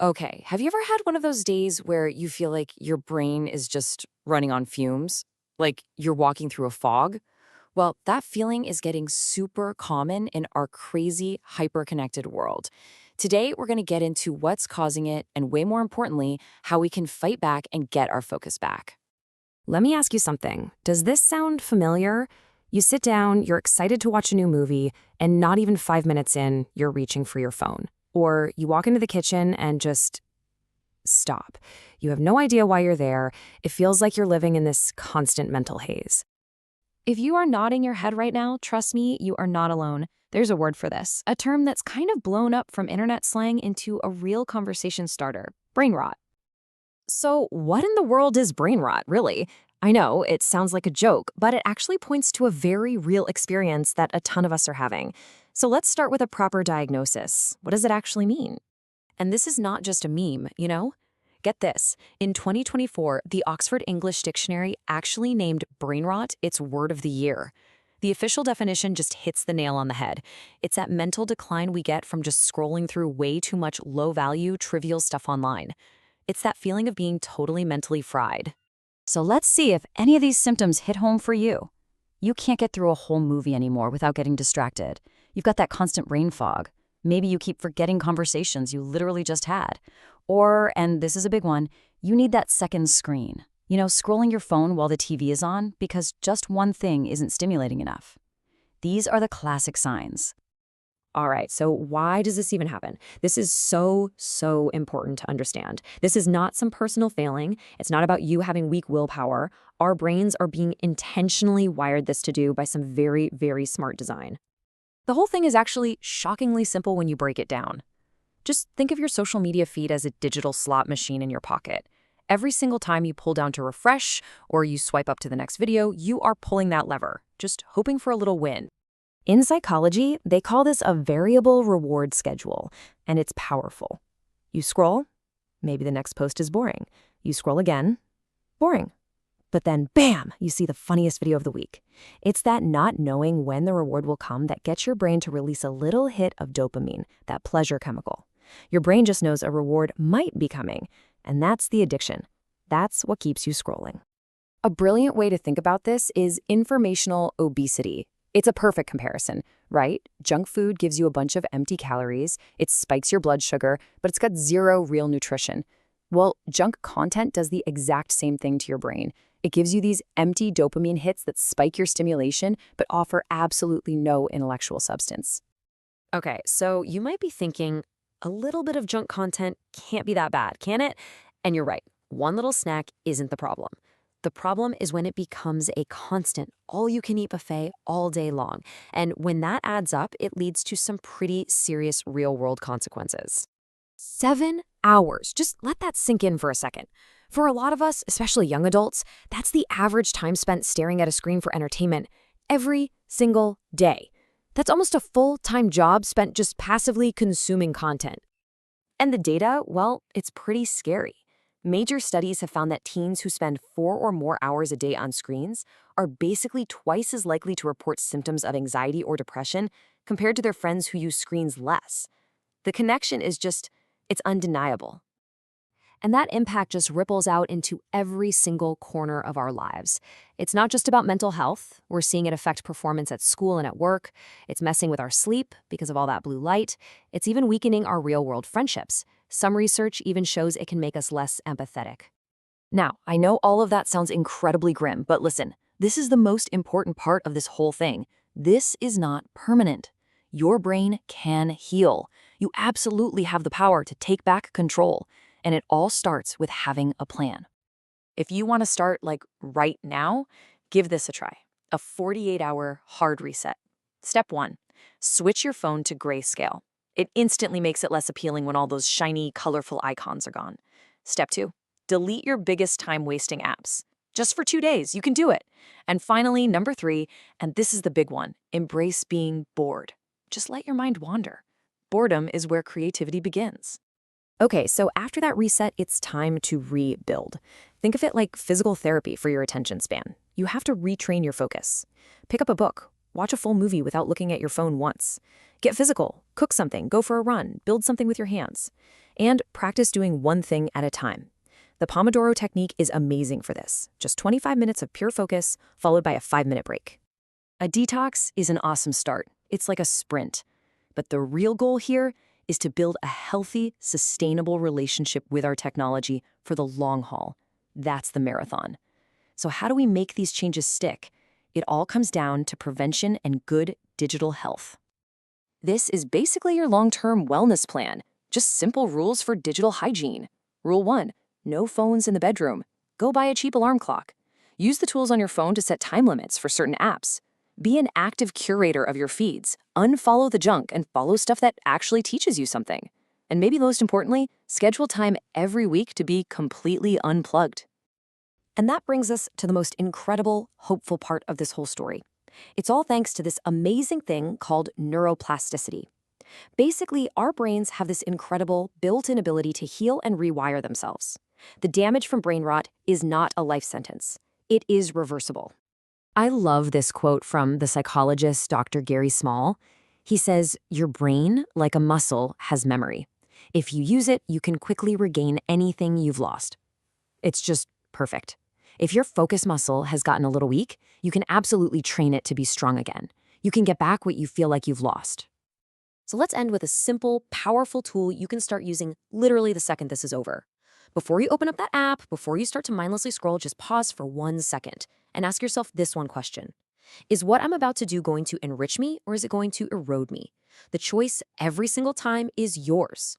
Okay, have you ever had one of those days where you feel like your brain is just running on fumes? Like you're walking through a fog? Well, that feeling is getting super common in our crazy, hyper-connected world. Today, we're going to get into what's causing it and, way more importantly, how we can fight back and get our focus back. Let me ask you something. Does this sound familiar? You sit down, you're excited to watch a new movie, and not even 5 minutes in, you're reaching for your phone. Or you walk into the kitchen and just stop. You have no idea why you're there. It feels like you're living in this constant mental haze. If you are nodding your head right now, trust me, you are not alone. There's a word for this, a term that's kind of blown up from internet slang into a real conversation starter, brain rot. So, what in the world is brain rot, really? I know, it sounds like a joke, but it actually points to a very real experience that a ton of us are having. So, let's start with a proper diagnosis. What does it actually mean? And this is not just a meme, you know? Get this. In 2024, the Oxford English Dictionary actually named brainrot its word of the year. The official definition just hits the nail on the head. It's that mental decline we get from just scrolling through way too much low-value, trivial stuff online. It's that feeling of being totally mentally fried. So let's see if any of these symptoms hit home for you. You can't get through a whole movie anymore without getting distracted. You've got that constant brain fog. Maybe you keep forgetting conversations you literally just had. Or, and this is a big one, you need that second screen. You know, scrolling your phone while the TV is on because just one thing isn't stimulating enough. These are the classic signs. All right, so why does this even happen? This is so important to understand. This is not some personal failing. It's not about you having weak willpower. Our brains are being intentionally wired this to do by some very smart design. The whole thing is actually shockingly simple when you break it down. Just think of your social media feed as a digital slot machine in your pocket. Every single time you pull down to refresh or you swipe up to the next video, you are pulling that lever, just hoping for a little win. In psychology, they call this a variable reward schedule, and it's powerful. You scroll, maybe the next post is boring. You scroll again, boring. But then, bam, you see the funniest video of the week. It's that not knowing when the reward will come that gets your brain to release a little hit of dopamine, that pleasure chemical. Your brain just knows a reward might be coming, and that's the addiction. That's what keeps you scrolling. A brilliant way to think about this is informational obesity. It's a perfect comparison, right? Junk food gives you a bunch of empty calories, it spikes your blood sugar, but it's got zero real nutrition. Well, junk content does the exact same thing to your brain. It gives you these empty dopamine hits that spike your stimulation, but offer absolutely no intellectual substance. Okay, so you might be thinking, a little bit of junk content can't be that bad, can it? And you're right, one little snack isn't the problem. The problem is when it becomes a constant, all-you-can-eat buffet all day long. And when that adds up, it leads to some pretty serious real-world consequences. 7 hours. Just let that sink in for a second. For a lot of us, especially young adults, that's the average time spent staring at a screen for entertainment every single day. That's almost a full-time job spent just passively consuming content. And the data, well, it's pretty scary. Major studies have found that teens who spend 4 or more hours a day on screens are basically twice as likely to report symptoms of anxiety or depression compared to their friends who use screens less. The connection is just, it's undeniable. And that impact just ripples out into every single corner of our lives. It's not just about mental health. We're seeing it affect performance at school and at work. It's messing with our sleep because of all that blue light. It's even weakening our real-world friendships. Some research even shows it can make us less empathetic. Now, I know all of that sounds incredibly grim, but listen, this is the most important part of this whole thing. This is not permanent. Your brain can heal. You absolutely have the power to take back control. And it all starts with having a plan. If you want to start like right now, give this a try. A 48-hour hard reset. Step 1, switch your phone to grayscale. It instantly makes it less appealing when all those shiny, colorful icons are gone. Step 2, delete your biggest time-wasting apps. Just for 2 days, you can do it. And finally, number 3, and this is the big one, embrace being bored. Just let your mind wander. Boredom is where creativity begins. Okay, so after that reset, it's time to rebuild. Think of it like physical therapy for your attention span. You have to retrain your focus. Pick up a book, watch a full movie without looking at your phone once. Get physical, cook something, go for a run, build something with your hands. And practice doing one thing at a time. The Pomodoro technique is amazing for this. Just 25 minutes of pure focus, followed by a 5-minute break. A detox is an awesome start. It's like a sprint. But the real goal here is to build a healthy, sustainable relationship with our technology for the long haul. That's the marathon. So how do we make these changes stick? It all comes down to prevention and good digital health. This is basically your long-term wellness plan. Just simple rules for digital hygiene. Rule 1, no phones in the bedroom. Go buy a cheap alarm clock. Use the tools on your phone to set time limits for certain apps. Be an active curator of your feeds. Unfollow the junk and follow stuff that actually teaches you something. And maybe most importantly, schedule time every week to be completely unplugged. And that brings us to the most incredible, hopeful part of this whole story. It's all thanks to this amazing thing called neuroplasticity. Basically, our brains have this incredible built-in ability to heal and rewire themselves. The damage from brain rot is not a life sentence. It is reversible. I love this quote from the psychologist Dr. Gary Small. He says, "Your brain, like a muscle, has memory. If you use it, you can quickly regain anything you've lost." It's just perfect. If your focus muscle has gotten a little weak, you can absolutely train it to be strong again. You can get back what you feel like you've lost. So let's end with a simple, powerful tool you can start using literally the second this is over. Before you open up that app, before you start to mindlessly scroll, just pause for 1 second and ask yourself this one question. Is what I'm about to do going to enrich me, or is it going to erode me? The choice every single time is yours.